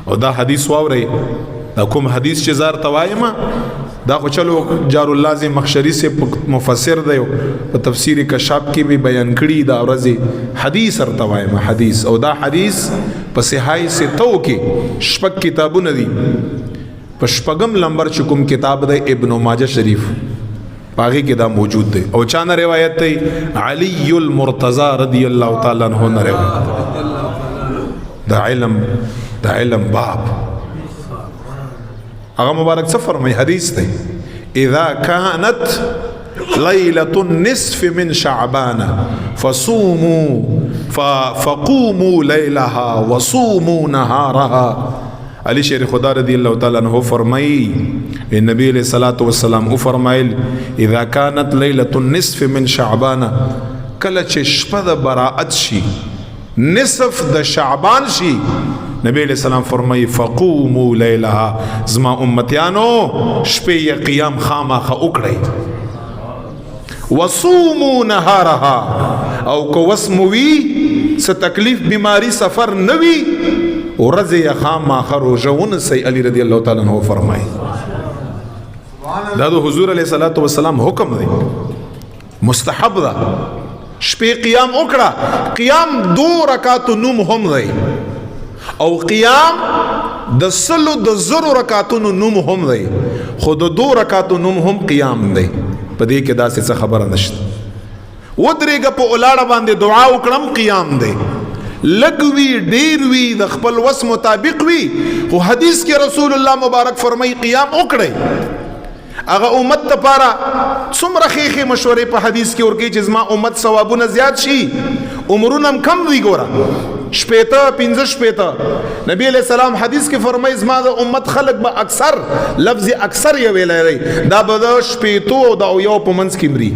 او دا حدیث واورئ دا کوم حدیث چې زار توایم دا خو چلو جار اللازم مخشری سے مفسر دی په تفسیر کشاف کې به بیان کړي دا ورځي حدیث ارتوایم حدیث او دا حدیث په صحای سے تو کې شپږ کتابونه دي په شپږم نمبر چې کوم کتاب دی ابن ماجه شریف باغی کې دا موجود دی او چانه روایت دی علی المرتضی رضی الله تعالی عنہ نه روایت دا علم باب هغه مبارک څه فرمایي حدیث دی اذا كانت ليلة النصف من شعبان فصوموا فقوموا ليلها وصوموا نهارها علی شیر خدا رضی اللہ تعالیٰ عنہ فرمائی نبی علیہ الصلوۃ والسلام او فرمایل اذا كانت ليلة النصف من شعبان کله چې شپه د براءت شي نصف د شعبان شي نبی علیہ السلام فرمائی فقوموا لیلها زما امتیانو شپه قیام خامخه وکړئ وصوموا نهارها او کو وسموي څه تکلیف بیماری سفر نوي ورځ یې خامخه روژه ونیسئ علی رضی الله تعالی عنہ فرمائی دا د حضور علیہ الصلوۃ والسلام حکم دی مستحب ده شپه قیام وکړه قیام 2 رکعات نوم هم دی او قیام د سلو د زرو رکعاتونو نوم هم دی خو د 2 رکعاتو نوم هم قیام دی په دې کې داسې څه خبره نشته ودرېږه په ولاړه باندې دعا وکړم قیام دی لګوي ډیر وی د خپل وس مطابق وی خو حدیث کې رسول الله مبارک فرمایي قیام وکړئ هغه امت لپاره څومره خېخې مشورې په حدیث کې ورکې چې زما امت ثوابونه زیات شي عمرونه کم وي ګوره شپېته 15 شپېته نبی علیہ السلام حدیث کې فرمایي زما د امت خلق به اکثر لفظ اکثر یې ویلی دی دا به د شپېتو او د یو په منځ کې مري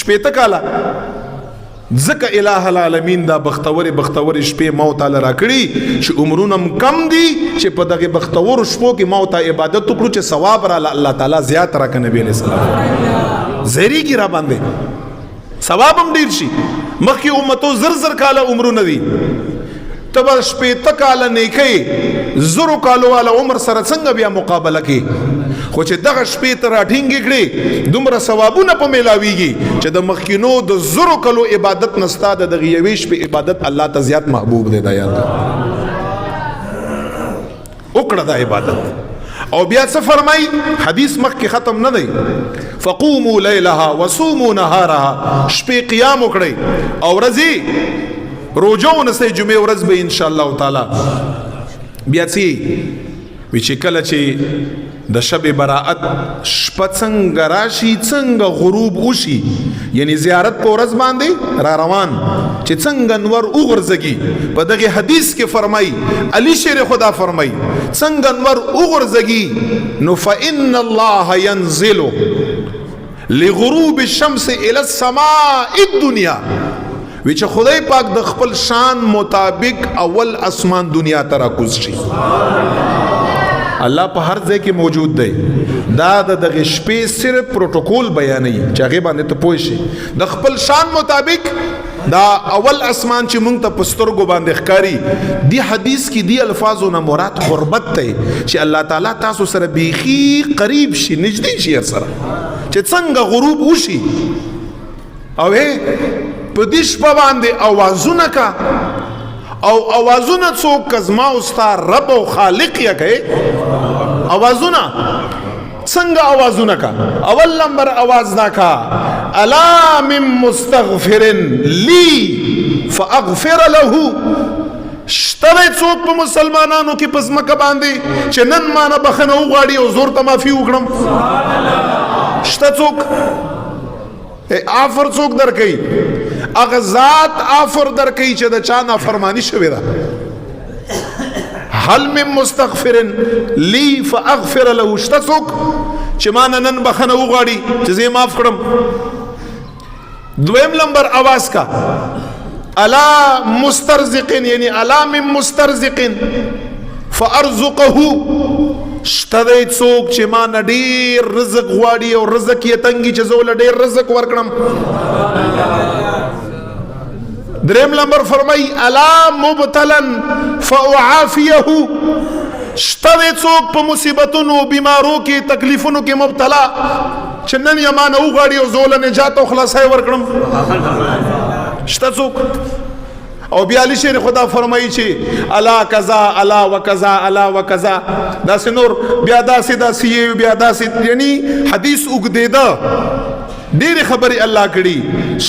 شپېته کاله ځکه الہ العالمین دا بختور شپې موت تعالی راکړي چې عمرونه کم دي چې په دغه بختور شپو کې موت عبادت وکړو چې ثواب را الله تعالی زیات راکړي نبی علیہ السلام زری کی را باندې ثواب هم ډیر شي مخکې امتو زر کاله عمرونه دي تب شپېته کاله نیکي زرو کالو والا عمر سره څنګه بیا مقابله کې خو چې دغه شپې ته راټینګې کړې دومره ثوابونه په میلاویږي چې د مخکینو د زرو کلو عبادت نستا د دغه یوې شپې عبادت الله ته زیات محبوب دی دا یاد وکړه دا عبادت او بیا څه فرمای حدیث مخکې ختم نه دی فقوموا لیلها وصوموا نهارها شپې قیام وکړئ او ورځې روزه ونیسئ جمعې ورځ به ان شاء الله تعالی بیا څه وی چې کله چې د شب براءت شپه څنګه راشي څنګه غروب وشي یعنی زیارت په ورځ باندې را روان چې څنګه نور وغورځږي په دغه حدیث کې فرمایي علی شیر خدا فرمایي څنګه نور وغورځږي نو فإن الله ينزل لغروب الشمس الى السماء الدنيا وی چې خدای پاک د خپل شان مطابق اول اسمان دنیا ته راکوز شي الله په هر ځای کې موجود دی دا دغه شپې صرف پروتوکول بیانوي چې هغه باندې ته پوه شي د خپل شان مطابق دا اول اسمان چې مونږ ته پسترګو باندې ښکاری دی حدیث کې دی الفاظو نه مراد قربت دی چې الله تعالی تاسو سره بیخي قریب شي نږدې شي سره چې څنګه غروب وشي او په دې شپه باندې اوازونه کا او اوازونه څوک کزما استا رب او خالق یا کوي اوازونه څنګه اوازونه کا اول نمبر आवाज دا کا الا من مستغفر لي فاغفر له شتره څوک په مسلمانانو کې پس مکه باندې چې نن مانه بخنه وغواړي او زور ته معافي وکړم شته څوک آفر څوک درکې اغه ذات آفر درکې چې د چا نافرمانی شوی ده هل من مستغفر لي فاغفر له شته څوک چې مان نن بخنه وغواړي چې زه معاف کړم دویم نمبر आवाज کا الا مسترزق یعنی الا من مسترزق فارزقه شته دی څوک چې ما نه ډېر رزق غواړي او رزق یې تنګي چې زه ول ډېر رزق ورکړم دریم نمبر فرمای الا مبتلن فاعافیه شته څوک په مصیبتونو بیمارو کې تکلیفونو کې مبتلا چې نن یې ما نه وغواړي او زه له نجات او خلاصۍ ورکړم شته څوک او بیا علی شیر خدا فرمایي چې الا کذا الا وکذا الا وکذا داسې نور بیا داسې بیا داسې یعنی حدیث اوږدېده ډېرې خبرې الله کړي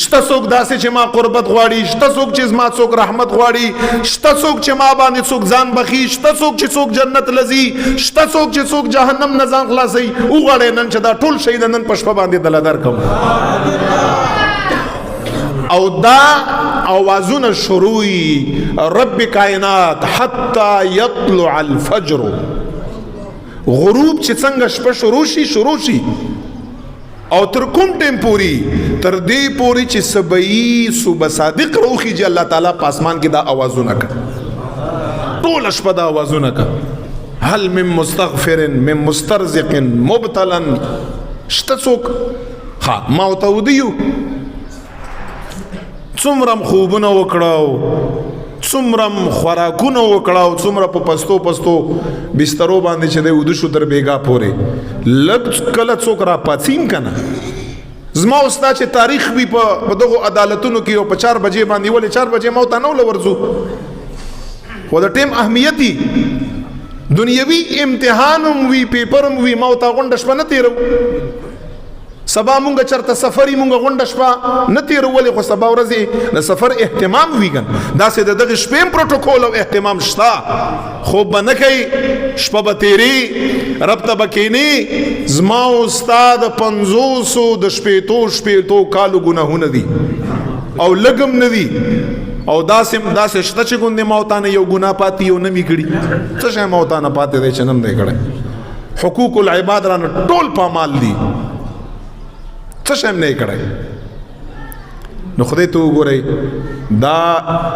شته څوک داسې چې ما قربت غواړي شته څوک چې زما څوک رحمت غواړي شته څوک چې ما باندې څوک ځان بخي شته څوک چې څوک جنت لذي شته څوک چې څوک جهنم نه ځان خلاصوي وغواړئ نن چې دا ټول شی د نن په شپه باندې دله درکړم او دا اوازونه شروعي رب کائنات حتی یطلع الفجر غروب چې څنګه شپه شروع شي او تر کوم ټیم پوری تر دې پوری چې سبئی صبح صادق روخي چې الله تعالی په اسمان کې دا اوازونه کوي ټول شپه دا اوازونه کوي هل من مستغفر من مسترزق مبتلا شته څوک ها ما وتودیو څومره خوبونه وکړو څومره خوراکونه وکړو څومره په پستو بسترو باندې چې دی ودو شو تر بیګا پورې لږ کله څوک را پاتین کنه زما استا چې تاریخ وی په دغه عدالتونو کې او په 4 بجې باندې ولې 4 بجې موت نه ولورځو خو د ټیم اهمیتي دنیوي امتحانم وی پیپرم وی موت غونډه شپه نه تیرو سبا مونږ چرته سفري مونږ غونډه شپه نه تیرولې خو سبا ورځې د سفر اهتمام ویګن داسې د دغه شپې پروتوکول او اهتمام شته خوب به نه کوي شپه به تیري رب ته به کینی زما استاد 500 د شپېتو کالو ګناهونه دي او لګم نه دي او داسې شته چې ګوندې موتانه یو ګناه پاتې یو نه وي کړي څه شی موتانه پاتې دی چې نم دی کړی حقوق العباد رانه ټول پامال دي څه شم نه کړی نو خدای ته وګورئ دا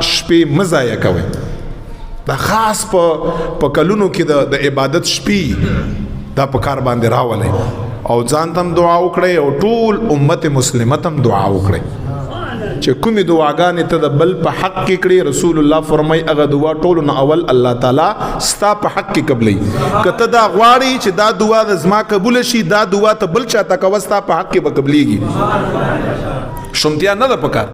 شپې مزایا کوي دا خاص په کلونو کې د عبادت شپې دا په کار باندې راولي او ځان تم دعا وکړي او ټول امت مسلمه تم دعا وکړي چې کومې دعاګانې ته د بل په حق کې کړي رسول الله فرمای هغه دعا ټولو نه اول الله تعالی ستا په حق کې قبلې کته دا غواړي چې دا دعا د زما قبول شي دا دعا ته بل چاته کوه ستا په حق کې به قبلېږي شومتیا نه ده پکار